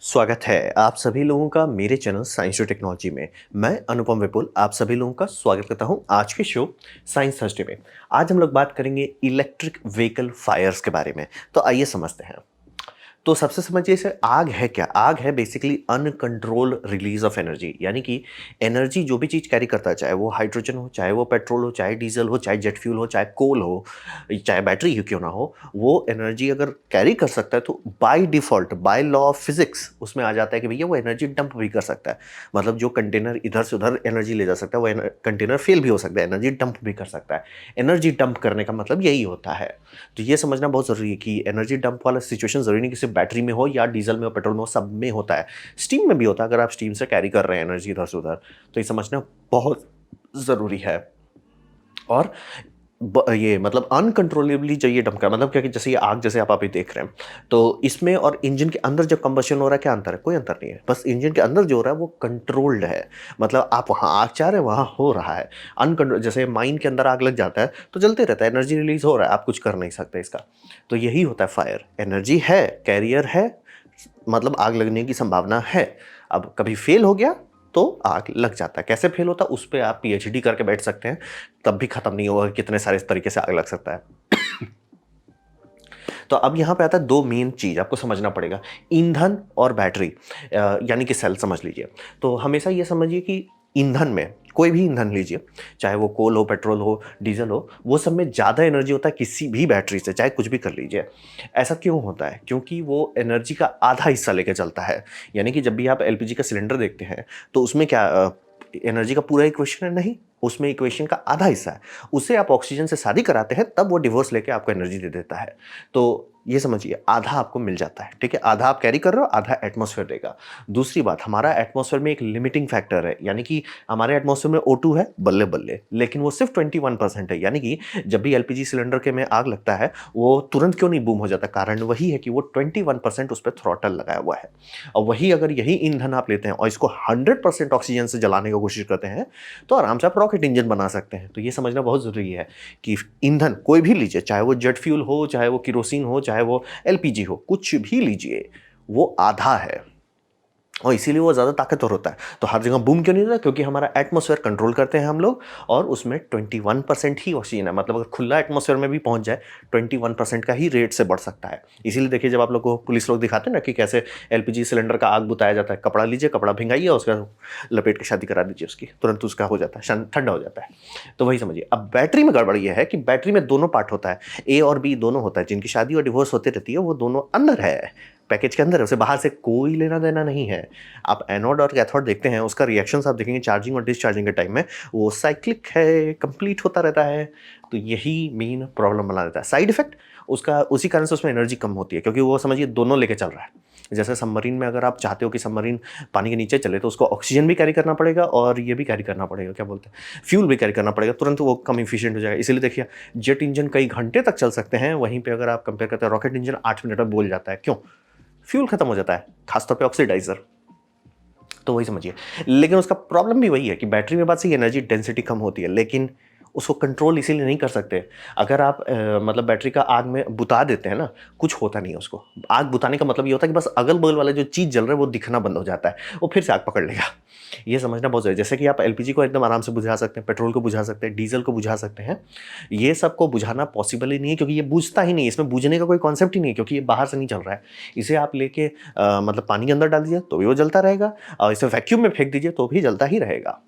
स्वागत है आप सभी लोगों का मेरे चैनल साइंस और टेक्नोलॉजी में। मैं अनुपम विपुल आप सभी लोगों का स्वागत करता हूं आज के शो साइंस थर्सडे में। आज हम लोग बात करेंगे इलेक्ट्रिक व्हीकल फायर्स के बारे में। तो आइए समझते हैं। तो सबसे समझिए इसे आग है क्या? आग है basically uncontrol release of energy, यानी कि एनर्जी जो भी चीज़ कैरी करता है, चाहे वो हाइड्रोजन हो, चाहे वो पेट्रोल हो, चाहे डीजल हो, चाहे जेट फ्यूल हो, चाहे कोल हो, चाहे बैटरी ही क्यों ना हो, वो एनर्जी अगर कैरी कर सकता है तो by default, by law of physics उसमें आ जाता है कि भैया वो एनर्जी डंप भी कर सकता है। मतलब जो कंटेनर इधर से उधर एनर्जी ले जा सकता है, वो कंटेनर फेल भी हो सकता है, एनर्जी डंप भी कर सकता है। एनर्जी डंप करने का मतलब यही होता है। तो ये समझना बहुत ज़रूरी है कि एनर्जी डंप वाला सिचुएशन ज़रूरी नहीं कि सिर्फ बैटरी में हो या डीजल में हो, पेट्रोल में हो, सब में होता है। स्टीम में भी होता है, अगर आप स्टीम से कैरी कर रहे हैं एनर्जी इधर से उधर, तो ये समझना बहुत ज़रूरी है। और ये मतलब अनकंट्रोलेबली जो ये डंप का मतलब क्या कि जैसे ये आग जैसे आप अभी देख रहे हैं, तो इसमें और इंजन के अंदर जब कंबशन हो रहा है, क्या अंतर है? कोई अंतर नहीं है। बस इंजन के अंदर जो हो रहा है वो कंट्रोल्ड है। मतलब आप वहाँ आग चाह रहे हैं, वहाँ हो रहा है। अनकंट्रोल, जैसे माइन के अंदर आग लग जाता है तो जलते रहता है, एनर्जी रिलीज हो रहा है, आप कुछ कर नहीं सकते इसका। तो यही होता है फायर। एनर्जी है, कैरियर है, मतलब आग लगने की संभावना है। अब कभी फेल हो गया तो आग लग जाता है। कैसे फेल होता है उस पे आप पीएचडी करके बैठ सकते हैं, तब भी खत्म नहीं होगा कितने सारे तरीके से आग लग सकता है। तो अब यहाँ पे आता है दो मेन चीज आपको समझना पड़ेगा, ईंधन और बैटरी, यानी कि सेल समझ लीजिए। तो हमेशा ये समझिए कि ईंधन में कोई भी ईंधन लीजिए, चाहे वो कोल हो, पेट्रोल हो, डीजल हो, वो सब में ज़्यादा एनर्जी होता है किसी भी बैटरी से, चाहे कुछ भी कर लीजिए। ऐसा क्यों होता है? क्योंकि वो एनर्जी का आधा हिस्सा लेके चलता है। यानी कि जब भी आप एलपीजी का सिलेंडर देखते हैं तो उसमें क्या एनर्जी का पूरा इक्वेशन है? नहीं, उसमें इक्वेशन का आधा हिस्सा है। उसे आप ऑक्सीजन से शादी कराते हैं तब वो डिवोर्स लेके आपको एनर्जी दे देता है। तो ये समझिए आधा आपको मिल जाता है, ठीक है? आधा आप कैरी कर रहे हो, आधा एटमॉस्फेयर देगा। दूसरी बात, हमारा एटमॉस्फेयर में एक लिमिटिंग फैक्टर है, यानी कि हमारे एटमॉस्फेयर में O2 है बल्ले बल्ले, लेकिन वो सिर्फ 21% है। यानी कि जब भी एलपीजी सिलेंडर के में आग लगता है वो तुरंत क्यों नहीं बूम हो जाता? कारण वही है कि वो 21% उस पर थ्रॉटल लगाया हुआ है। और वही अगर यही ईंधन आप लेते हैं और इसको 100% ऑक्सीजन से जलाने की कोशिश करते हैं तो आराम से आप रॉकेट इंजन बना सकते हैं। तो ये समझना बहुत ज़रूरी है कि ईंधन कोई भी लीजिए, चाहे वो जेट फ्यूल हो, चाहे वो किरोसिन हो, चाहे वो एलपीजी हो, कुछ भी लीजिए, वो आधा है और इसीलिए वो ज़्यादा ताकतवर होता है। तो हर जगह बूम क्यों नहीं होता? क्योंकि हमारा एटमॉस्फेयर कंट्रोल करते हैं हम लोग और उसमें 21% ही ऑक्सीजन है। मतलब अगर खुला एटमॉस्फेयर में भी पहुंच जाए 21% का ही रेट से बढ़ सकता है। इसीलिए देखिए, जब आप लोग को पुलिस लोग दिखाते हैं ना कि कैसे एलपीजी सिलेंडर का आग बुताया जाता है, कपड़ा लीजिए, कपड़ा भिंगाइए, उसका लपेट के शादी करा दीजिए उसकी, तुरंत उसका हो जाता है, ठंडा हो जाता है। तो वही समझिए। अब बैटरी में गड़बड़ ये है कि बैटरी में दोनों पार्ट होता है, ए और बी दोनों होता है। जिनकी शादी और डिवोर्स होती रहती है वो दोनों अंदर है, पैकेज के अंदर है, उसे बाहर से कोई लेना देना नहीं है। आप एनोड और कैथोड देखते हैं, उसका रिएक्शंस आप देखेंगे चार्जिंग और डिस्चार्जिंग के टाइम में, वो साइक्लिक है, कंप्लीट होता रहता है। तो यही मेन प्रॉब्लम बना देता है। साइड इफेक्ट उसका उसी कारण से उसमें एनर्जी कम होती है, क्योंकि वो समझिए दोनों लेके चल रहा है। जैसे सबमरीन में अगर आप चाहते हो कि सबमरीन पानी के नीचे चले तो उसको ऑक्सीजन भी कैरी करना पड़ेगा और ये भी कैरी करना पड़ेगा, क्या बोलते हैं, फ्यूल भी कैरी करना पड़ेगा, तुरंत वो कम इफिशियंट हो जाएगा। इसीलिए देखिए जेट इंजन कई घंटे तक चल सकते हैं, वहीं पे अगर आप कंपेयर करते हैं रॉकेट इंजन 8 मिनट में बोल जाता है। क्यों? फ्यूल खत्म हो जाता है, खासतौर पे ऑक्सीडाइजर। तो वही समझिए। लेकिन उसका प्रॉब्लम भी वही है कि बैटरी में बात सही, एनर्जी डेंसिटी कम होती है, लेकिन उसको कंट्रोल इसीलिए नहीं कर सकते। अगर आप मतलब बैटरी का आग में बुता देते हैं ना, कुछ होता नहीं है उसको। आग बुताने का मतलब ये होता है कि बस अगल बगल वाला जो चीज़ जल रहा है वो दिखना बंद हो जाता है, वो फिर से आग पकड़ लेगा। ये समझना बहुत ज़रूरी है। जैसे कि आप एलपीजी को एकदम आराम से बुझा सकते हैं, पेट्रोल को बुझा सकते हैं, डीजल को बुझा सकते हैं, ये सब को बुझाना पॉसिबल ही नहीं है, क्योंकि ये बुझता ही नहीं है। इसमें बुझने का कोई कॉन्सेप्ट ही नहीं है, क्योंकि ये बाहर से नहीं चल रहा है। इसे आप लेके मतलब पानी के अंदर डाल दीजिए तो भी वो जलता रहेगा, और इसे वैक्यूम में फेंक दीजिए तो भी जलता ही रहेगा।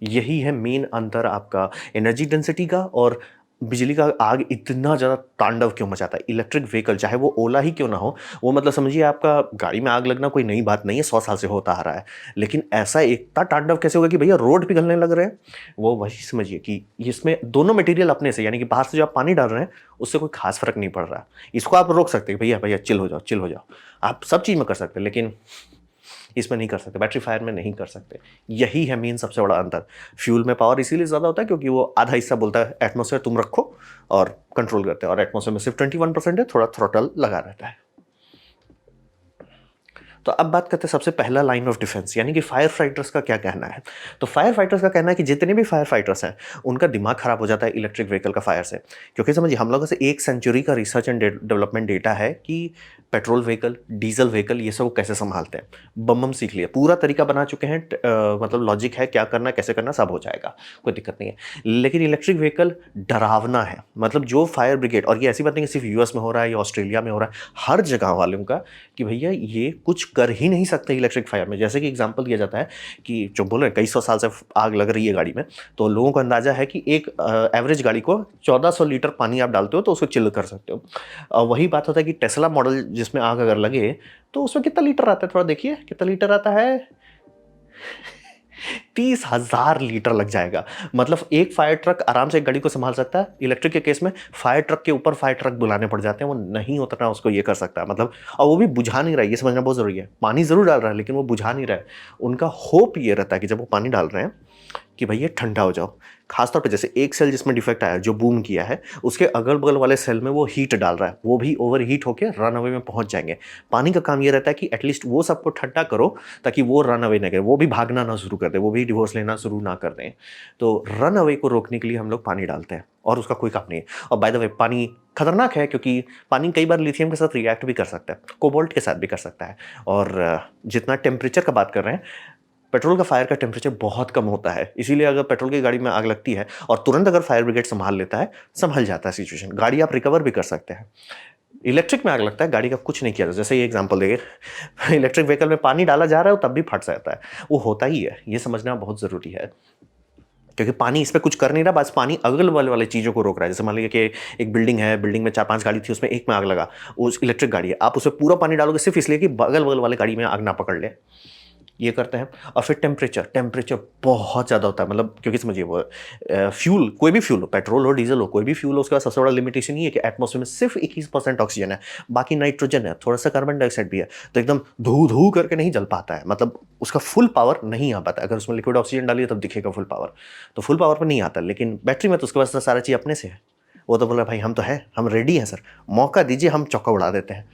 यही है मेन अंतर आपका एनर्जी डेंसिटी का। और बिजली का आग इतना ज़्यादा तांडव क्यों मचाता है? इलेक्ट्रिक व्हीकल, चाहे वो ओला ही क्यों ना हो, वो मतलब समझिए आपका गाड़ी में आग लगना कोई नई बात नहीं है, 100 साल से होता आ रहा है। लेकिन ऐसा इतना तांडव कैसे होगा कि भैया रोड पिघलने लग रहे हैं? वो वही समझिए कि इसमें दोनों मटेरियल अपने से, यानी कि बाहर से जो आप पानी डाल रहे हैं उससे कोई खास फर्क नहीं पड़ रहा। इसको आप रोक सकते हैं, भैया भैया चिल हो जाओ, चिल हो जाओ। आप सब चीज़ में कर सकते हैं, लेकिन इसमें नहीं कर सकते, बैटरी फायर में नहीं कर सकते। यही है मेन सबसे बड़ा अंतर। फ्यूल में पावर इसीलिए ज़्यादा होता है क्योंकि वो आधा हिस्सा बोलता है एटमॉस्फेयर तुम रखो और कंट्रोल करते हैं, और एटमॉस्फेयर में सिर्फ 21% है, थोड़ा थ्रॉटल लगा रहता है। तो अब बात करते हैं सबसे पहला लाइन ऑफ डिफेंस, यानी कि फायर फाइटर्स का क्या कहना है। तो फायर फाइटर्स का कहना है कि जितने भी फायर फाइटर्स हैं उनका दिमाग खराब हो जाता है इलेक्ट्रिक व्हीकल का फायर से। क्योंकि समझिए हम लोगों से 1 सेंचुरी का रिसर्च एंड डेवलपमेंट डेटा है कि पेट्रोल व्हीकल, डीजल व्हीकल, ये सब कैसे संभालते हैं। बम सीख लिया, पूरा तरीका बना चुके हैं, मतलब लॉजिक है, क्या करना कैसे करना सब हो जाएगा, कोई दिक्कत नहीं है। लेकिन इलेक्ट्रिक व्हीकल डरावना है। मतलब जो फायर ब्रिगेड, और ये ऐसी बात नहीं कि सिर्फ यूएस में हो रहा है या ऑस्ट्रेलिया में हो रहा है, हर जगह वालों का कि भैया ये कुछ कर ही नहीं सकते इलेक्ट्रिक फायर में। जैसे कि एग्जांपल दिया जाता है कि जो बोल रहे हैं कई सौ साल से आग लग रही है गाड़ी में, तो लोगों को अंदाजा है कि एक एवरेज गाड़ी को 1400 लीटर पानी आप डालते हो तो उसको चिल कर सकते हो। वही बात होता है कि टेस्ला मॉडल जिसमें आग अगर लगे तो उसमें कितना लीटर आता है, थोड़ा देखिए कितना लीटर आता है। 30,000 लीटर लग जाएगा। मतलब एक फायर ट्रक आराम से एक गाड़ी को संभाल सकता है। इलेक्ट्रिक के केस में फायर ट्रक के ऊपर फायर ट्रक बुलाने पड़ जाते हैं, वो नहीं उतना उसको ये कर सकता। मतलब और वो भी बुझा नहीं रहा है, ये समझना बहुत जरूरी है। पानी जरूर डाल रहा है लेकिन वो बुझा नहीं रहा है। उनका होप ये रहता है कि जब वो पानी डाल रहे हैं कि भैया ठंडा हो जाओ। खासतौर पे जैसे एक सेल जिसमें डिफेक्ट आया, जो बूम किया है, उसके अगल बगल वाले सेल में वो हीट डाल रहा है, वो भी ओवर हीट होकर रन अवे में पहुंच जाएंगे। पानी का काम ये रहता है कि एटलीस्ट वो सबको ठंडा करो ताकि वो रन अवे ना करें, वो भी भागना ना शुरू कर दे, वो भी डिवोर्स लेना शुरू ना कर दें। तो रन अवे को रोकने के लिए हम लोग पानी डालते हैं और उसका कोई काम नहीं है। और बाय द वे पानी खतरनाक है क्योंकि पानी कई बार लिथियम के साथ रिएक्ट भी कर सकता है, कोबाल्ट के साथ भी कर सकता है। और जितना टेम्परेचर का बात कर रहे हैं, पेट्रोल का फायर का टेम्परेचर बहुत कम होता है, इसीलिए अगर पेट्रोल की गाड़ी में आग लगती है और तुरंत अगर फायर ब्रिगेड संभाल लेता है, संभल जाता है सिचुएशन, गाड़ी आप रिकवर भी कर सकते हैं। इलेक्ट्रिक में आग लगता है, गाड़ी का कुछ नहीं किया जाता। जैसे ये एग्जांपल देखिए, इलेक्ट्रिक व्हीकल में पानी डाला जा रहा है तब भी फट जाता है, वो होता ही है, ये समझना बहुत ज़रूरी है। क्योंकि पानी इस पर कुछ कर नहीं रहा, बस पानी अगल बगल वाले चीज़ों को रोक रहा है। जैसे मान लीजिए कि एक बिल्डिंग है, बिल्डिंग में 4-5 गाड़ी थी, उसमें एक में आग लगा, उस इलेक्ट्रिक गाड़ी है, आप उसमें पूरा पानी डालोगे सिर्फ इसलिए कि बगल बगल वाले गाड़ी में आग ना पकड़ ले, ये करते हैं। और फिर टेम्परेचर बहुत ज़्यादा होता है। मतलब क्योंकि समझिए वो फ्यूल, कोई भी फ्यूल हो, पेट्रोल हो, डीजल हो, कोई भी फ्यूल हो, उसका सबसे बड़ा लिमिटेशन ये है कि एटमॉस्फेयर में सिर्फ 21% ऑक्सीजन है, बाकी नाइट्रोजन है, थोड़ा सा कार्बन डाइऑक्साइड भी है। तो एकदम धू धू करके नहीं जल पाता है, मतलब उसका फुल पावर नहीं आ पाता। अगर उसमें लिक्विड ऑक्सीजन डालिए तब दिखेगा फुल पावर, तो फुल पावर पर नहीं आता। लेकिन बैटरी में तो उसके पास सारा चीज़ अपने से है। वो तो बोला भाई हम तो हैं, हम रेडी हैं सर, मौका दीजिए, हम चौका उड़ा देते हैं।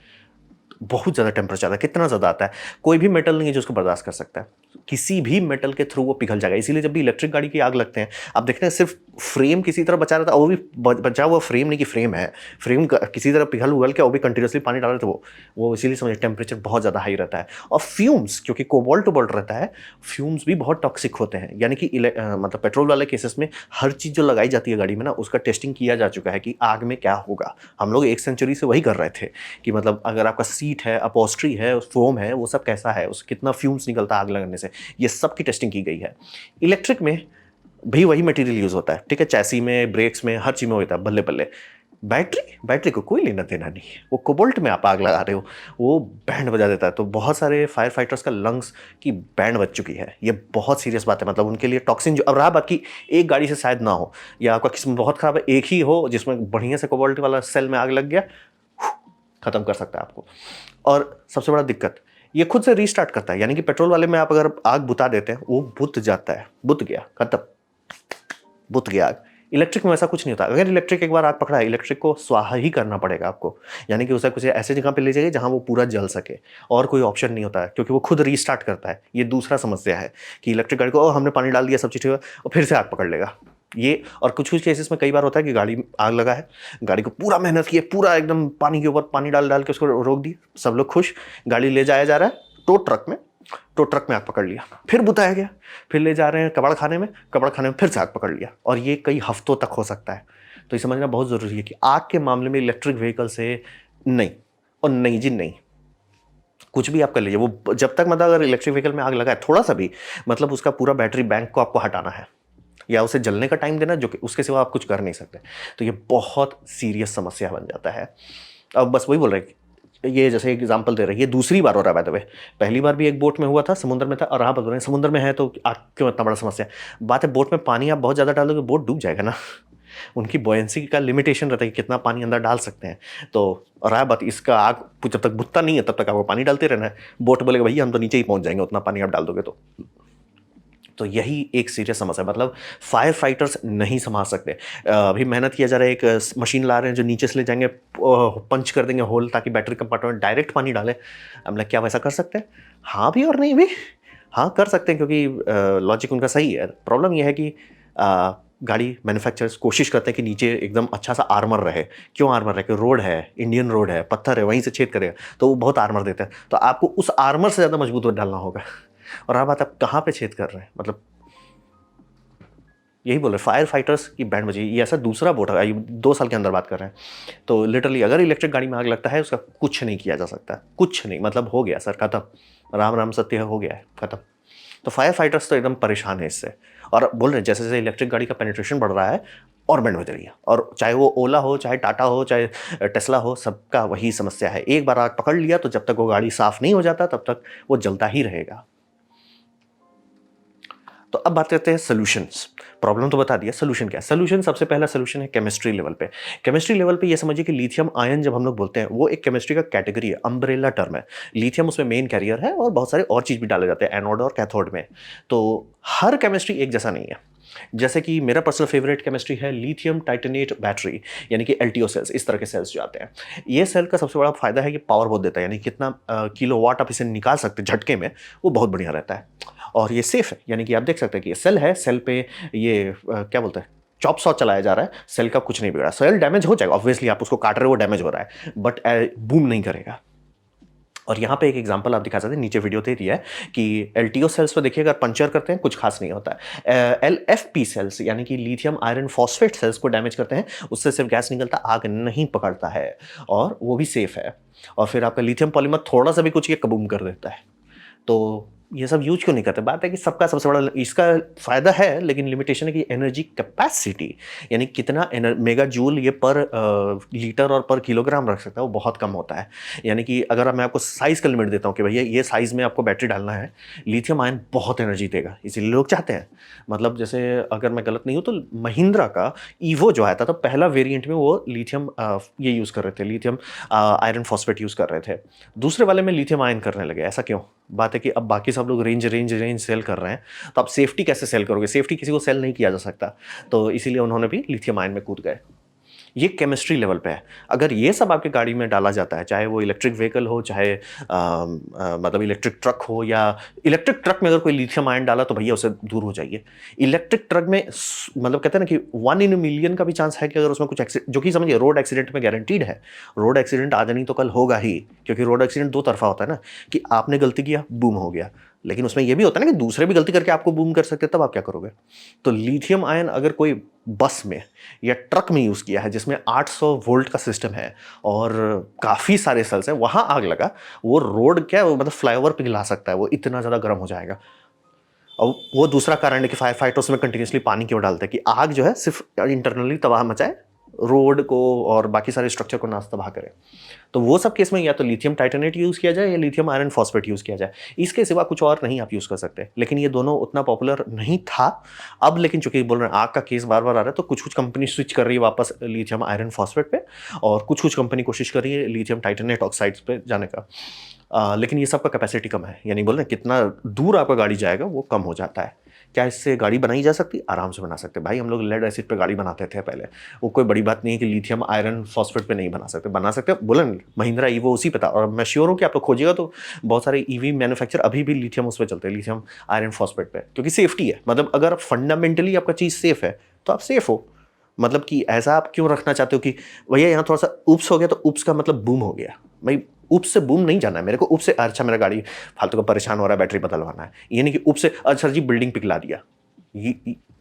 बहुत ज़्यादा टेम्परेचर आता है, कितना ज़्यादा आता है, कोई भी मेटल नहीं है जो उसको बर्दाश्त कर सकता है। किसी भी मेटल के थ्रू वो पिघल जाएगा। इसीलिए जब भी इलेक्ट्रिक गाड़ी की आग लगते हैं, आप देखते हैं सिर्फ फ्रेम किसी तरह बचा रहता है, वो भी बचा हुआ फ्रेम नहीं कि फ्रेम है, फ्रेम किसी तरह पिघल उगल के वो भी कंटिन्यूसली पानी डाल रहे थे, वो इसीलिए समझिए टेम्परेचर बहुत ज़्यादा हाई रहता है। और फ्यूम्स, क्योंकि कोबाल्ट टोबाल्ट रहता है, फ्यूम्स भी बहुत टॉक्सिक होते हैं। यानी कि मतलब पेट्रोल वाले केसेस में हर चीज़ जो लगाई जाती है गाड़ी में ना, उसका टेस्टिंग किया जा चुका है कि आग में क्या होगा। हम लोग 1 सेंचुरी से वही कर रहे थे कि मतलब अगर आपका सीट है, अपॉस्ट्री है, फोम है, वो सब कैसा है, उस कितना फ्यूम्स निकलता है आग लगने से, ये सब की टेस्टिंग की गई है। इलेक्ट्रिक में भी वही मटेरियल यूज होता है, ठीक है, चैसी में, ब्रेक्स में, हर चीज में होता है, बल्ले बल्ले। बैटरी को कोई लेना देना नहीं है। वो कोबाल्ट में आप आग लगा रहे हो, वो बैंड बजा देता है। तो बहुत सारे फायर फाइटर्स का लंग्स की बैंड बज चुकी है। ये बहुत सीरियस बात है। मतलब उनके लिए टॉक्सिन जो, अब रहा बात की एक गाड़ी से शायद ना हो, या आपका किस्म बहुत खराब है, एक ही हो जिसमें बढ़िया से कोबाल्ट वाला सेल में आग लग गया, खत्म कर सकता है आपको। और सबसे बड़ा दिक्कत, ये खुद से रीस्टार्ट करता है। यानी कि पेट्रोल वाले में आप अगर आग बुता देते हैं, वो बुत जाता है, बुत गया, खत्म, बुत गया आग। इलेक्ट्रिक में ऐसा कुछ नहीं होता। अगर इलेक्ट्रिक एक बार आग पकड़ा है, इलेक्ट्रिक को स्वाहा ही करना पड़ेगा आपको। यानी कि उसे कुछ ऐसे जगह पे ले जाइए जहां वो पूरा जल सके, और कोई ऑप्शन नहीं होता है, क्योंकि वो खुद रीस्टार्ट करता है। ये दूसरा समस्या है कि इलेक्ट्रिक गाड़ी को हमने पानी डाल दिया, सब चीज़ और फिर से आग पकड़ लेगा ये। और कुछ कुछ केसेस में कई बार होता है कि गाड़ी आग लगा है, गाड़ी को पूरा मेहनत की है, पूरा एकदम पानी के ऊपर पानी डाल डाल के उसको रोक दिया, सब लोग खुश, गाड़ी ले जाया जा रहा है टो ट्रक में आग पकड़ लिया, फिर बुताया गया, फिर ले जा रहे हैं कबाड़ खाने में फिर से आग पकड़ लिया, और ये कई हफ्तों तक हो सकता है। तो ये समझना बहुत ज़रूरी है कि आग के मामले में इलेक्ट्रिक व्हीकल से नहीं, और नहीं जी नहीं, कुछ भी आप कर लीजिए। वो जब तक मतलब अगर इलेक्ट्रिक व्हीकल में आग लगा है थोड़ा सा भी, मतलब उसका पूरा बैटरी बैंक को आपको हटाना है या उसे जलने का टाइम देना, जो कि उसके सिवा आप कुछ कर नहीं सकते। तो ये बहुत सीरियस समस्या बन जाता है। अब बस वही बोल रहे हैं, ये जैसे एग्जांपल दे रहे हैं, ये दूसरी बार हो रहा है बाय द वे। पहली बार भी एक बोट में हुआ था, समुद्र में था, और आप बोल रहे हैं समुद्र में है तो आग क्यों इतना बड़ा समस्या। बात है बोट में पानी आप बहुत ज़्यादा डालोगे, बोट डूब जाएगा ना। उनकी बॉयंसी का लिमिटेशन रहता है कि कितना पानी अंदर डाल सकते हैं। तो रहा बात इसका, आग जब तक बुझता नहीं है तब तक आपको पानी डालते रहना है। बोट बोलेगा भैया हम तो नीचे ही पहुंच जाएंगे, उतना पानी आप डाल दोगे तो तो यही एक सीरियस समस्या है। मतलब फायर फाइटर्स नहीं संभाल सकते। अभी मेहनत किया जा रहा है, एक मशीन ला रहे हैं जो नीचे से ले जाएंगे, पंच कर देंगे होल ताकि बैटरी कंपार्टमेंट में डायरेक्ट पानी डाले। हम लोग क्या वैसा कर सकते हैं? हाँ भी और नहीं भी। हाँ कर सकते हैं क्योंकि लॉजिक उनका सही है। प्रॉब्लम यह है कि गाड़ी मैन्युफैक्चरर्स कोशिश करते हैं कि नीचे एकदम अच्छा सा आर्मर रहे। क्यों आर्मर रहे? कि रोड है, इंडियन रोड है, पत्थर है, वहीं से छेद करेगा, तो वो बहुत आर्मर देते हैं। तो आपको उस आर्मर से ज़्यादा मजबूत डालना होगा। और अब बात, आप कहाँ पे छेद कर रहे हैं? मतलब यही बोल रहे, फायर फाइटर्स की बैंड बजी। ये ऐसा दूसरा बोट है, 2 साल के अंदर बात कर रहे हैं। तो लिटरली अगर इलेक्ट्रिक गाड़ी में आग लगता है, उसका कुछ नहीं किया जा सकता, कुछ नहीं। मतलब हो गया सर, खत्म, राम राम सत्य हो गया है, खत्म। तो फायर फाइटर्स तो एकदम परेशान है इससे। और बोल रहे हैं जैसे जैसे इलेक्ट्रिक गाड़ी का पेनिट्रेशन बढ़ रहा है और बैंड बज रही है। और चाहे वो ओला हो, चाहे टाटा हो, चाहे टेस्ला हो, सबका वही समस्या है। एक बार आग पकड़ लिया तो जब तक वो गाड़ी साफ नहीं हो जाता तब तक वो जलता ही रहेगा। तो अब बात करते हैं सोल्यूशंस। प्रॉब्लम तो बता दिया, सोल्यूशन क्या है? सोल्यूशन, सबसे पहला सोल्यूशन है केमिस्ट्री लेवल पे। केमिस्ट्री लेवल पे ये समझिए कि लिथियम आयन जब हम लोग बोलते हैं, वो एक केमिस्ट्री का कैटेगरी है, अम्ब्रेला टर्म है। लिथियम उसमें मेन कैरियर है और बहुत सारे और चीज भी डाले जाते हैं एनोड और कैथोड में। तो हर केमिस्ट्री एक जैसा नहीं है। जैसे कि मेरा पर्सनल फेवरेट केमिस्ट्री है लिथियम टाइटेनेट बैटरी, यानी कि एलटीओ सेल्स। इस तरह के सेल्स जो आते हैं, ये सेल का सबसे बड़ा फायदा है कि पावर बहुत देता है, यानी कितना किलोवाट आप इसे निकाल सकते हैं झटके में, वो बहुत बढ़िया रहता है। और ये सेफ है, यानी कि आप देख सकते हैं कि ये सेल है, सेल पे ये क्या बोलते हैं, चॉप सॉ चलाया जा रहा है, सेल का कुछ नहीं बिगड़ा। सेल डैमेज हो जाएगा, ऑब्वियसली आप उसको काट रहे हो, वो डैमेज हो रहा है, बट बूम नहीं करेगा। और यहाँ पे एक एग्जांपल आप दिखा सकते हैं, नीचे वीडियो दे दिया है कि एलटीओ सेल्स पे देखिए, अगर पंचर करते हैं कुछ खास नहीं होता है। एलएफपी सेल्स यानी कि लिथियम आयरन फॉस्फेट सेल्स को डैमेज करते हैं, उससे सिर्फ गैस निकलता, आग नहीं पकड़ता है, और वो भी सेफ है। और फिर आपका लिथियम पॉलीमर थोड़ा सा भी कुछ ये कबूम कर देता है। तो ये सब यूज क्यों नहीं करते? बात है कि सबका सबसे बड़ा इसका फायदा है, लेकिन लिमिटेशन है कि एनर्जी कैपेसिटी, यानी कितना मेगा जूल ये पर लीटर और पर किलोग्राम रख सकता है, वो बहुत कम होता है। यानी कि अगर मैं आपको साइज का लिमिट देता हूँ कि भैया ये साइज में आपको बैटरी डालना है, लिथियम आयन बहुत एनर्जी देगा, इसीलिए लोग चाहते हैं। मतलब जैसे अगर मैं गलत नहीं हूँ तो महिंद्रा का ईवो जो आया था, तो पहला वेरिएंट में वो लिथियम ये यूज़ कर रहे थे, लिथियम आयरन फॉस्फेट यूज़ कर रहे थे। दूसरे वाले में लिथियम आयन करने लगे। ऐसा क्यों? बात है कि अब बाकी सब लोग रेंज रेंज रेंज सेल कर रहे हैं, तो आप सेफ्टी कैसे सेल करोगे? सेफ्टी किसी को सेल नहीं किया जा सकता, तो इसीलिए उन्होंने भी लिथियम आयन में कूद गए। ये केमिस्ट्री लेवल पे है। अगर ये सब आपके गाड़ी में डाला जाता है, चाहे वो इलेक्ट्रिक व्हीकल हो, चाहे मतलब इलेक्ट्रिक ट्रक हो, या इलेक्ट्रिक ट्रक में अगर कोई लिथियम आयन डाला तो भैया उससे दूर हो जाइए। इलेक्ट्रिक ट्रक में मतलब कहते हैं ना कि 1 in a million का भी चांस है कि अगर उसमें कुछ एक्सीडेंट, जो कि समझिए रोड एक्सीडेंट में गारंटीड है, रोड एक्सीडेंट आज नहीं तो कल होगा ही, क्योंकि रोड एक्सीडेंट 2 तरफा होता है ना, कि आपने गलती किया, बूम हो गया, लेकिन उसमें यह भी होता है ना कि दूसरे भी गलती करके आपको बूम कर सकते हैं, तब आप क्या करोगे? तो लिथियम आयन अगर कोई बस में या ट्रक में यूज़ किया है जिसमें 800 वोल्ट का सिस्टम है और काफ़ी सारे सेल्स हैं, वहाँ आग लगा, वो रोड क्या मतलब फ्लाईओवर पिघला सकता है, वो इतना ज़्यादा गर्म हो जाएगा। और वो दूसरा कारण है कि फायर फाइटर्स में कंटिन्यूसली पानी क्यों डालते हैं, कि आग जो है सिर्फ इंटरनली तबाह मचाए, रोड को और बाकी सारे स्ट्रक्चर को नाश तबाह करे। तो वो सब केस में या तो लिथियम टाइटेनेट यूज़ किया जाए या लिथियम आयरन फॉस्फेट यूज़ किया जाए, इसके सिवा कुछ और नहीं आप यूज़ कर सकते। लेकिन ये दोनों उतना पॉपुलर नहीं था। अब लेकिन चूंकि बोल रहे हैं आग का केस बार बार आ रहा है, तो कुछ कुछ कंपनी स्विच कर रही है वापस लिथियम आयरन फॉस्फेट पे, और कुछ कुछ कंपनी कोशिश कर रही है लिथियम टाइटेनेट ऑक्साइड्स पे जाने का। लेकिन ये सब का कैपेसिटी कम है, यानी बोल रहे हैं कितना दूर आपका गाड़ी जाएगा वो कम हो जाता है। क्या इससे गाड़ी बनाई जा सकती? आराम से बना सकते भाई। हम लोग लेड एसिड पे गाड़ी बनाते थे पहले, वो कोई बड़ी बात नहीं है कि लिथियम आयरन फॉस्फेट पे नहीं बना सकते, बना सकते। बोले महिंद्रा ईवो उसी पे था, और मैं श्योर हूँ कि आप लोग खोजिएगा तो बहुत सारे ईवी मैन्युफैक्चर अभी भी लिथियम उस पर चलते हैं, लिथियम आयरन फॉस्फेट पे, क्योंकि सेफ्टी है। मतलब अगर फंडामेंटली आपका चीज़ सेफ है तो आप सेफ हो। मतलब कि ऐसा आप क्यों रखना चाहते हो कि भैया यहाँ थोड़ा सा उप्स हो गया तो उप्स का मतलब बूम हो गया? भाई उप्स से बूम नहीं जाना है मेरे को। उप्स से अच्छा मेरा गाड़ी फालतू का परेशान हो रहा है, बैटरी बदलवाना है, ये नहीं कि उप्स से अच्छा जी बिल्डिंग पिघला दिया।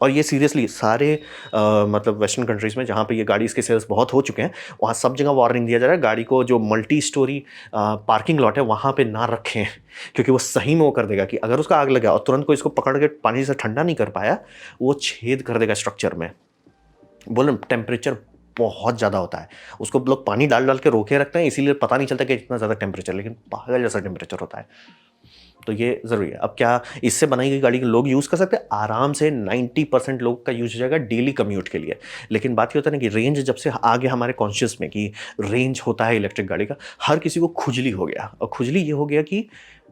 और ये सीरियसली सारे मतलब वेस्टर्न कंट्रीज़ में जहाँ पे ये गाड़ी इसके सेल्स बहुत हो चुके हैं, वहाँ सब जगह वार्निंग दिया जा रहा है गाड़ी को, जो मल्टी स्टोरी पार्किंग लॉट है वहाँ पे ना रखें, क्योंकि वो सही में वो कर देगा कि अगर उसका आग लगा और तुरंत कोई इसको पकड़ के पानी से ठंडा नहीं कर पाया, वो छेद कर देगा स्ट्रक्चर में। बोले टेम्परेचर बहुत ज़्यादा होता है, उसको लोग पानी डाल डाल के रोके रखते हैं, इसीलिए पता नहीं चलता कि इतना ज़्यादा टेम्परेचर, लेकिन पागल जैसा टेम्परेचर होता है। तो ये ज़रूरी है। अब क्या इससे बनाई गई गाड़ी के लोग यूज़ कर सकते हैं? आराम से 90% लोग का यूज हो जाएगा डेली कम्यूट के लिए। लेकिन बात ये होता है ना कि रेंज जब से आ गया हमारे कॉन्शियस में कि रेंज होता है इलेक्ट्रिक गाड़ी का, हर किसी को खुजली हो गया। और खुजली ये हो गया कि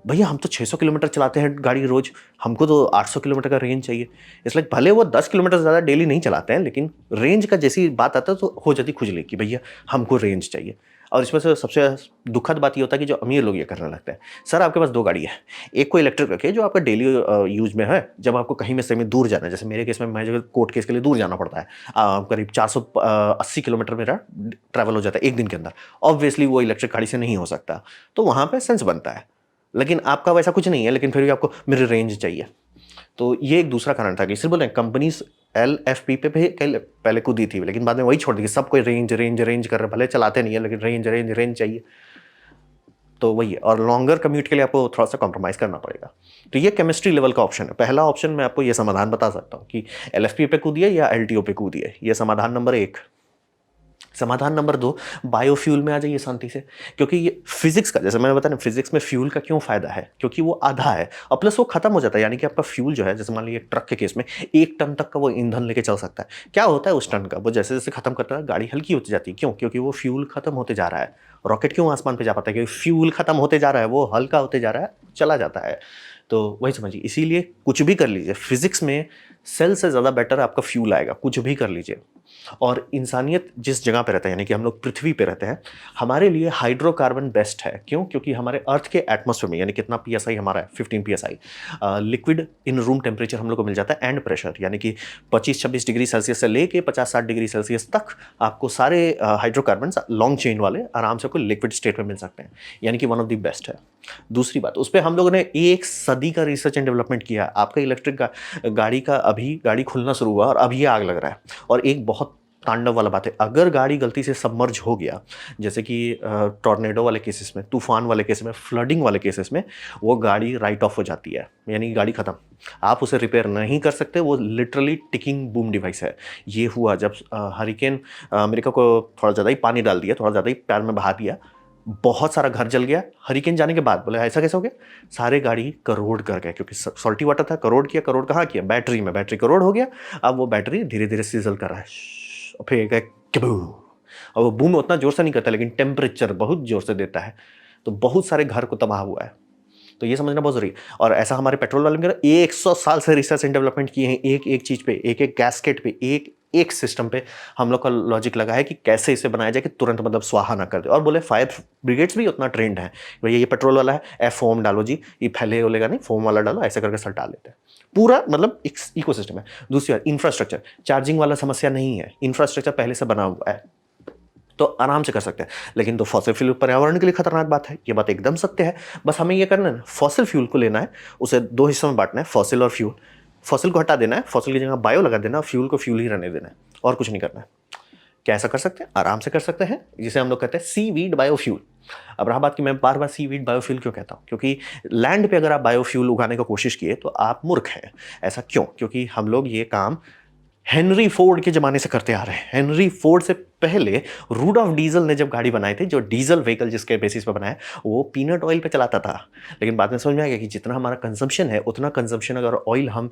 भैया हम तो 600 किलोमीटर चलाते हैं गाड़ी रोज, हमको तो 800 किलोमीटर का रेंज चाहिए। इट्स लाइक भले वो 10 किलोमीटर ज़्यादा डेली नहीं चलाते हैं, लेकिन रेंज का जैसी बात आता है तो हो जाती खुजली कि भैया हमको रेंज चाहिए। और इसमें से सबसे दुखद बात ये होता है कि जो अमीर लोग ये करने लगते हैं, सर आपके पास 2 गाड़ी है, एक को इलेक्ट्रिक रखिए जो आपका डेली यूज में है, जब आपको कहीं में से में दूर जाना है, जैसे मेरे केस में मैं जो कोर्ट केस के लिए दूर जाना पड़ता है, करीब 480 किलोमीटर मेरा ट्रैवल हो जाता है एक दिन के अंदर, ऑब्वियसली वो इलेक्ट्रिक गाड़ी से नहीं हो सकता, तो वहाँ पर सेंस बनता है। लेकिन आपका वैसा कुछ नहीं है, लेकिन फिर भी आपको मेरी रेंज चाहिए। तो ये एक दूसरा कारण था कि सिर्फ बोल रहे हैं कंपनीज LFP पे भी पहले कूदी थी, लेकिन बाद में वही छोड़ दी कि सब कोई रेंज रेंज रेंज कर रहे, भले चलाते नहीं है लेकिन रेंज रेंज रेंज चाहिए। तो वही है, और लॉन्गर कम्यूट के लिए आपको थोड़ा सा कॉम्प्रोमाइज़ करना पड़ेगा। तो ये केमिस्ट्री लेवल का ऑप्शन है। पहला ऑप्शन मैं आपको ये समाधान बता सकता हूँ कि LFP पे कूदिए या LTO पे कूदिए, ये समाधान नंबर 1। समाधान नंबर 2, बायोफ्यूल में आ जाइए शांति से, क्योंकि ये फिजिक्स का, जैसे मैंने बताया ना, फिजिक्स में फ्यूल का क्यों फायदा है, क्योंकि वो आधा है और प्लस वो खत्म हो जाता है। यानी कि आपका फ्यूल जो है, जैसे मान लीजिए ट्रक के केस में 1 टन तक का वो ईंधन लेके चल सकता है। क्या होता है उस टन का, वो जैसे जैसे खत्म करता है गाड़ी हल्की होती जाती है। क्यों? क्योंकि वो फ्यूल खत्म होते जा रहा है। रॉकेट क्यों आसमान पे जा पाता है? क्योंकि फ्यूल खत्म होते जा रहा है, वो हल्का होते जा रहा है, चला जाता है। तो वही समझिए, इसीलिए कुछ भी कर लीजिए, फिजिक्स में सेल से ज़्यादा बेटर आपका फ्यूल आएगा, कुछ भी कर लीजिए। और इंसानियत जिस जगह पे रहता है, यानी कि हम लोग पृथ्वी पे रहते हैं, हमारे लिए हाइड्रोकार्बन बेस्ट है। क्यों? क्योंकि हमारे अर्थ के एटमॉस्फेयर में, यानी कितना PSI हमारा है, 15 PSI, liquid in room temperature हम लोग को मिल जाता है, एंड प्रेशर यानी कि 25-26 डिग्री सेल्सियस से लेके 50-60 डिग्री सेल्सियस तक आपको सारे हाइड्रोकार्बन लॉन्ग चेन वाले आराम से आपको लिक्विड स्टेट में मिल सकते हैं, यानी कि वन ऑफ द बेस्ट है। दूसरी बात, उस पर हम लोगों ने 1 सदी का रिसर्च एंड डेवलपमेंट किया है। आपका इलेक्ट्रिक गाड़ी का अभी गाड़ी खुलना शुरू हुआ और अभी ये आग लग रहा है। और एक बहुत तांडव वाला बात है, अगर गाड़ी गलती से सबमर्ज हो गया, जैसे कि टॉर्नेडो वाले केसेस में, तूफान वाले केसेस में, फ्लडिंग वाले केसेस में, वो गाड़ी राइट ऑफ हो जाती है, यानी गाड़ी खत्म। आप उसे रिपेयर नहीं कर सकते, वो लिटरली टिकिंग बूम डिवाइस है। ये हुआ जब हरिकेन अमेरिका को थोड़ा ज़्यादा ही पानी डाल दिया, थोड़ा ज़्यादा ही प्यार में बहा दिया, बहुत सारा घर जल गया। हरिकेन जाने के बाद बोले ऐसा कैसे हो गया, सारे गाड़ी करोड़ कर गए, क्योंकि सॉल्टी वाटर था, करोड़ किया। करोड़ कहाँ किया? बैटरी में, बैटरी करोड़ हो गया। अब वो बैटरी धीरे धीरे सीजल कर रहा है, फिर एक और वो बूम उतना जोर से नहीं करता, लेकिन टेम्परेचर बहुत जोर से देता है। तो बहुत सारे घर को तबाह हुआ है। तो ये समझना बहुत जरूरी है। और ऐसा हमारे पेट्रोल वाले में 100 साल से रिसर्च एंड डेवलपमेंट किए हैं, एक एक चीज पे, एक एक गैसकेट पे, एक एक सिस्टम पे हम लोग का लॉजिक लगा है कि कैसे इसे बनाया जाए कि तुरंत मतलब स्वाहा ना कर दे। और बोले फायर ब्रिगेड्स भी उतना ट्रेंड है, भैया ये पेट्रोल वाला है, फोम डालो जी, ये फैले होलेगा नहीं, फोम वाला डालो, ऐसे करके सल्टा लेते हैं। पूरा मतलब एक इकोसिस्टम है। दूसरी बात, इंफ्रास्ट्रक्चर, चार्जिंग वाला समस्या नहीं है, इंफ्रास्ट्रक्चर पहले से बना हुआ है, तो आराम से कर सकते हैं। लेकिन तो फॉसिल फ्यूल पर्यावरण के लिए खतरनाक बात है, ये बात एकदम सत्य है। बस हमें ये करना है, फॉसिल फ्यूल को लेना है, उसे 2 हिस्सों में बांटना है, फॉसिल और फ्यूल। फॉसिल को हटा देना है, फॉसिल की जगह बायो लगा देना, फ्यूल को फ्यूल ही रहने देना है, और कुछ नहीं करना है। क्या ऐसा कर सकते हैं? आराम से कर सकते हैं, जिसे हम लोग कहते हैं सीवीड बायोफ्यूल। अब रहा बात कि मैं बार बार सीवीड बायोफ्यूल क्यों कहता हूँ, क्योंकि लैंड पे अगर आप बायोफ्यूल उगाने की कोशिश किए तो आप मूर्ख हैं। ऐसा क्यों? क्योंकि हम लोग ये काम हेनरी फोर्ड के ज़माने से करते आ रहे हैं। हेनरी फोर्ड से पहले रूडोल्फ डीजल ने जब गाड़ी बनाए थे, जो डीजल व्हीकल जिसके बेसिस पे बनाया, वो पीनट ऑयल पे चलाता था। लेकिन बाद में समझ में आ गया कि जितना हमारा कंजम्पशन है, उतना कंजम्पशन अगर ऑयल हम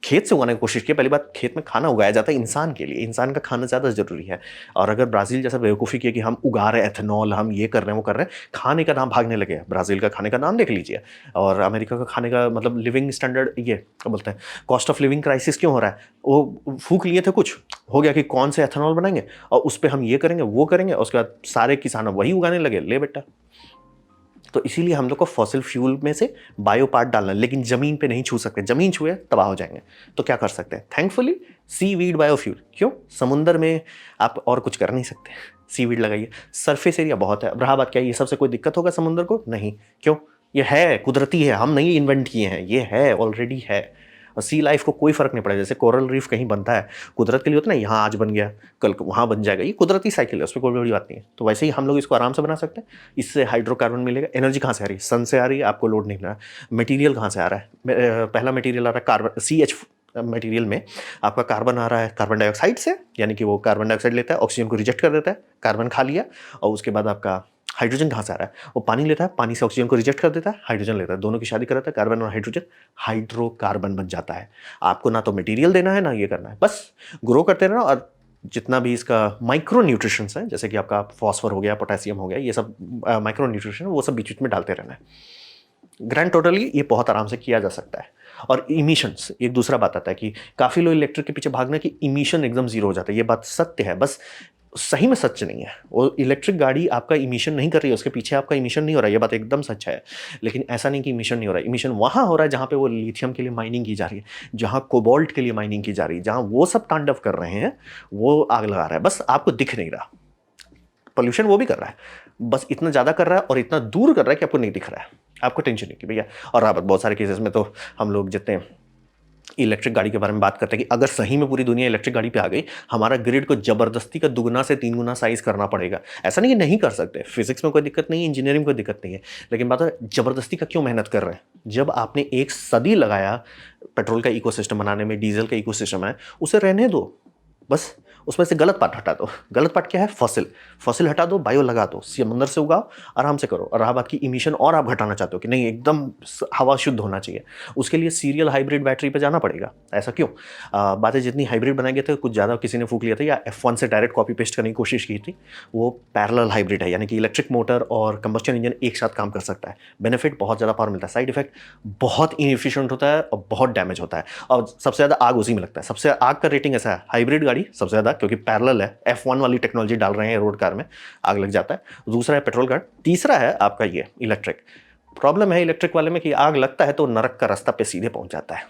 खेत से उगाने की कोशिश की, पहली बात खेत में खाना उगाया जाता है इंसान के लिए, इंसान का खाना ज़्यादा ज़रूरी है। और अगर ब्राज़ील जैसा बेवकूफ़ी किया कि हम उगा रहे हैं एथेनॉल, हम ये कर रहे हैं वो कर रहे हैं, खाने का नाम भागने लगे। ब्राज़ील का खाने का नाम देख लीजिए, और अमेरिका का खाने का मतलब लिविंग स्टैंडर्ड, ये क्या बोलते हैं, कॉस्ट ऑफ लिविंग क्राइसिस क्यों हो रहा है? वो फूक लिए थे, कुछ हो गया कि कौन से एथेनॉल बनाएंगे और उस पर हम ये करेंगे वो करेंगे, और उसके बाद सारे किसान वही उगाने लगे, ले बेटा। तो इसीलिए हम लोग को फॉसिल फ्यूल में से बायो पार्ट डालना है, लेकिन जमीन पे नहीं छू सकते, जमीन छुए तबाह हो जाएंगे। तो क्या कर सकते हैं? Thankfully seaweed biofuel. क्यों? समुंदर में आप और कुछ कर नहीं सकते, सीवीड लगाइए, सरफेस एरिया बहुत है। अब रहा बात, क्या ये सबसे कोई दिक्कत होगा समुंदर को? नहीं। क्यों? ये है, कुदरती है, हम नहीं इन्वेंट किए हैं, ये है, ऑलरेडी है। और सी लाइफ को कोई फर्क नहीं पड़ेगा। जैसे कोरल रीफ कहीं बनता है, कुदरत के लिए होता है ना, यहाँ आज बन गया कल वहाँ बन जाएगा, ये कुदरती साइकिल है, उस पर कोई बड़ी बात नहीं है। तो वैसे ही हम लोग इसको आराम से बना सकते हैं। इससे हाइड्रोकार्बन मिलेगा। एनर्जी कहाँ से आ रही है? सन से आ रही है, आपको लोड नहीं बना। मटीरियल कहाँ से आ रहा है? पहला मटीरियल आ रहा है कार्बन, CH मटीरियल में आपका कार्बन आ रहा है कार्बन डाइऑक्साइड से, यानी कि वो कार्बन डाइऑक्साइड लेता है, ऑक्सीजन को रिजेक्ट कर देता है, कार्बन खा लिया। और उसके बाद आपका हाइड्रोजन कहाँ से आ रहा है? वो पानी लेता है, पानी से ऑक्सीजन को रिजेक्ट कर देता है, हाइड्रोजन लेता है, दोनों की शादी कराता है, कार्बन और हाइड्रोजन, हाइड्रोकार्बन बन जाता है। आपको ना तो मटेरियल देना है ना ये करना है, बस ग्रो करते रहना। और जितना भी इसका माइक्रो न्यूट्रिशंस है, जैसे कि आपका फॉस्फर हो गया, पोटेशियम हो गया, ये सब माइक्रो न्यूट्रिशन, वो सब बीच बीच में डालते रहना है। ग्रैंड टोटली ये बहुत आराम से किया जा सकता है। और इमिशंस एक दूसरा बात आता है कि काफ़ी लोग इलेक्ट्रिक के पीछे भागना कि इमिशन एकदम ज़ीरो हो जाता है, ये बात सत्य है, बस सही में सच नहीं है। वो इलेक्ट्रिक गाड़ी आपका इमिशन नहीं कर रही है, उसके पीछे आपका इमिशन नहीं हो रहा है, ये बात एकदम सच है। लेकिन ऐसा नहीं कि इमिशन नहीं हो रहा है, इमिशन वहाँ हो रहा है जहाँ पे वो लिथियम के लिए माइनिंग की जा रही है, जहाँ कोबाल्ट के लिए माइनिंग की जा रही है, जहाँ वो सब तांडव कर रहे हैं, वो आग लगा रहा है, बस आपको दिख नहीं रहा। पोल्यूशन वो भी कर रहा है, बस इतना ज़्यादा कर रहा है और इतना दूर कर रहा है कि आपको नहीं दिख रहा है, आपको टेंशन नहीं कि भैया। और रहा बात बहुत सारे केसेस में तो हम लोग जितने इलेक्ट्रिक गाड़ी के बारे में बात करते हैं कि अगर सही में पूरी दुनिया इलेक्ट्रिक गाड़ी पे आ गई, हमारा ग्रिड को जबरदस्ती का दुगना से 3 गुना साइज करना पड़ेगा। ऐसा नहीं कि नहीं कर सकते, फिजिक्स में कोई दिक्कत नहीं है, इंजीनियरिंग में कोई दिक्कत नहीं है, लेकिन बात है जबरदस्ती का क्यों मेहनत कर रहे हैं। जब आपने एक सदी लगाया पेट्रोल का इकोसिस्टम बनाने में, डीजल का इकोसिस्टम है, उसे रहने दो, बस उसमें से गलत पार्ट हटा दो। गलत पार्ट क्या है? फॉसिल। फॉसिल हटा दो, बायो लगा दो, समंदर से उगाओ, आराम से करो। और रहा बात की इमिशन और आप घटाना चाहते हो कि नहीं एकदम हवा शुद्ध होना चाहिए, उसके लिए सीरियल हाइब्रिड बैटरी पे जाना पड़ेगा। ऐसा क्यों? बातें जितनी हाइब्रिड बनाए गए थे, कुछ ज़्यादा किसी ने फूक लिया था या F1 से डायरेक्ट कॉपी पेस्ट करने की कोशिश की थी। वो पैरेलल हाइब्रिड है, यानी कि इलेक्ट्रिक मोटर और कंबस्शन इंजन एक साथ काम कर सकता है। बेनिफिट बहुत ज़्यादा पावर मिलता है, साइड इफेक्ट बहुत इनएफिशिएंट होता है और बहुत डैमेज होता है, और सबसे ज़्यादा आग उसी में लगता है। सबसे आग का रेटिंग ऐसा है, हाइब्रिड गाड़ी सबसे ज़्यादा, क्योंकि पैरेलल है, F1 वाली टेक्नोलॉजी डाल रहे हैं रोड कार में, आग लग जाता है। दूसरा है पेट्रोल कार, तीसरा है आपका ये इलेक्ट्रिक। प्रॉब्लम है इलेक्ट्रिक वाले में कि आग लगता है तो नरक का रास्ता पे सीधे पहुंच जाता है।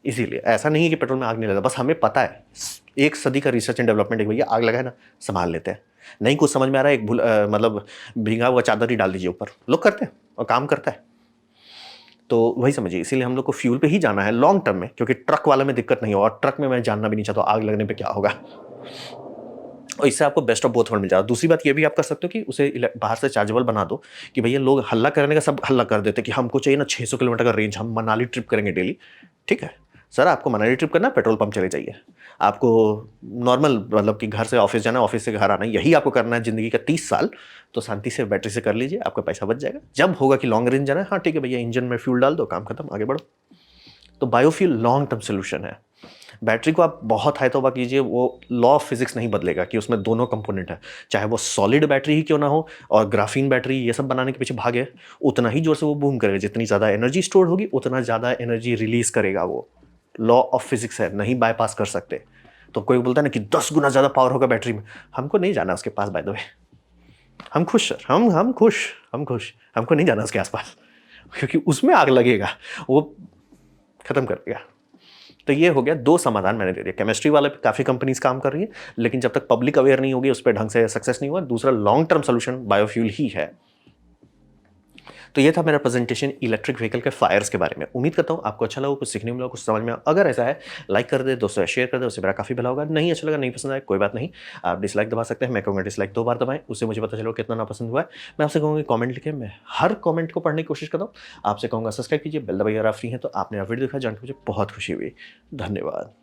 इसीलिए ऐसा नहीं है कि पेट्रोल में आग नहीं लगता, बस हमें पता है, एक सदी का रिसर्च एंड डेवलपमेंट, एक भैया आग लगा है ना, संभाल लेते हैं। नहीं कुछ समझ में आ रहा है, एक मतलब भींगा हुआ चादर ही डाल दीजिए ऊपर, लोग करते हैं और काम करता है। तो वही समझिए, इसीलिए हम लोग को फ्यूल पे ही जाना है लॉन्ग टर्म में, क्योंकि ट्रक वाले में दिक्कत नहीं हो, और ट्रक में मैं जानना भी नहीं चाहता आग लगने पे क्या होगा, और इससे आपको बेस्ट ऑफ बोथ वर्ल्ड मिल जाएगा। दूसरी बात ये भी आप कर सकते हो कि उसे बाहर से चार्जेबल बना दो, कि भैया लोग हल्ला करने का सब हल्ला कर देते कि हमको चाहिए ना 600 किलोमीटर का रेंज, हम मनाली ट्रिप करेंगे डेली। ठीक है सर, आपको मनाली ट्रिप करना है, पेट्रोल पंप चले जाइए। आपको नॉर्मल मतलब कि घर से ऑफिस जाना, ऑफिस से घर आना, यही आपको करना है जिंदगी का 30 साल, तो शांति से बैटरी से कर लीजिए, आपका पैसा बच जाएगा। जब होगा कि लॉन्ग रेंज जाना है, हाँ ठीक है भैया, इंजन में फ्यूल डाल दो, काम खत्म, आगे बढ़ो। तो बायोफ्यूल लॉन्ग टर्म सोल्यूशन है। बैटरी को आप बहुत हाई तौबा कीजिए, वो लॉ ऑफ फिजिक्स नहीं बदलेगा कि उसमें दोनों कंपोनेंट है, चाहे वो सॉलिड बैटरी ही क्यों ना हो और ग्राफीन बैटरी ये सब बनाने के पीछे भागे, उतना ही जोर से वो बूम करेगा। जितनी ज़्यादा एनर्जी स्टोर होगी उतना ज़्यादा एनर्जी रिलीज करेगा। वो लॉ ऑफ फिजिक्स है, नहीं बाईपास कर सकते। तो कोई बोलता है ना कि 10 गुना ज़्यादा पावर होगा बैटरी में, हमको नहीं जाना उसके पास, बाय द वे। हम खुश सर, हम खुश, हमको नहीं जाना उसके आसपास, क्योंकि उसमें आग लगेगा, वो खत्म कर देगा। तो ये हो गया, दो समाधान मैंने दे दिया। केमिस्ट्री वाले पे काफ़ी कंपनीज काम कर रही है, लेकिन जब तक पब्लिक अवेयर नहीं होगी, उस पर ढंग से सक्सेस नहीं हुआ। दूसरा लॉन्ग टर्म सोल्यूशन बायोफ्यूल ही है। तो ये था मेरा प्रेजेंटेशन इलेक्ट्रिक व्हीकल के फायर्स के बारे में। उम्मीद करता हूँ आपको अच्छा लगा, कुछ सीखने मिला, कुछ समझ में आया। अगर ऐसा है, लाइक कर दे, दोस्तों शेयर कर दे, उससे मेरा काफ़ी भला होगा। नहीं अच्छा लगा, नहीं पसंद आया, कोई बात नहीं, आप डिसलाइक दबा सकते हैं। मैं कहूँगा डिसलाइक 2 बार दबाएं, उससे मुझे पता चलो कितना नापसंद हुआ है। मैं आपसे कहूँगा कॉमेंट लिखें, मैं हर कॉमेंट को पढ़ने की कोशिश करता हूँ। आपसे कहूँगा सब्सक्राइब कीजिए, बेल दबाइए अगर आप फ्री हैं तो। आपने वीडियो देखा, जानकर मुझे बहुत खुशी हुई। धन्यवाद।